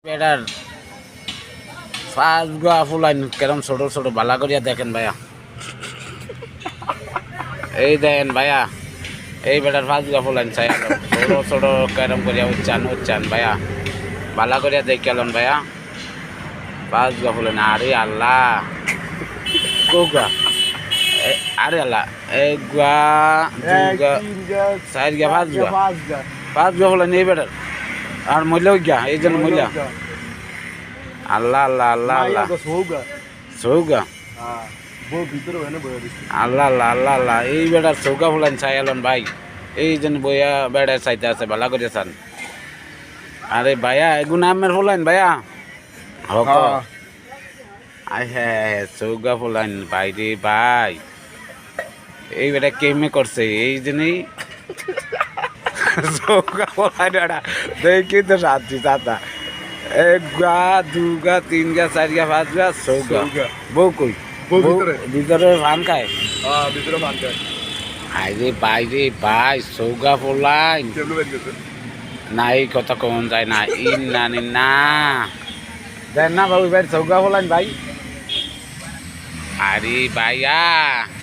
Better first Goa ফুলাইন কেরম ছোট ছোট বালা করিয়া দেখেন ভাইয়া, এই দেখেন ভাইয়া, এই বেটার ফার্স্ট গোয়া ফুলাইন চাই ছোট ছোট কেরম করিয়া উচ্চান ভাইয়া, বালা করিয়া দেখালেন ভাইয়া ফার্স্ট গোয়া ফুলাইন। আরে আল্লাহ কোগা, আরে আল্লাহ এক গোয়া দুগা চার গা ফার্স্ট গোয়া ফুলাইন এই বেটার আর মহিলা গিয়া এই জন্য মহিলা। আল্লাহ আল্লাহ আল্লাহ আল্লাহ সৌগা আল্লাহ আল্লাহ আল্লাহ আল্লাহ এই বেটার চৌকা ফুলান চাই আলন ভাই, এই জন্য বইয়া বেড়ায় চাইতে আছে ভালো করে চান। আরে ভাইয়া এগুন আমের ফুলাইন ভাইয়া হক আয় হ্যাঁ চৌকা ফুলাইন ভাই রে ভাই, এই বেটা কেমে করছে এই জন্যই চৌকা ফুলাইন বেটা দেখি তো সাথী চাতা এক গা দু গা তিন গা চার গা পাঁচ গা চৌকা বউ কই ভিতরে ভান খায় আরে ভাই রে ভাই চৌকা ফুলাইন না এই কথা কমন যায় না ইন নানি না দেন না বাবু ভাই চৌকা ফুলাইন ভাই। আরে ভাইয়া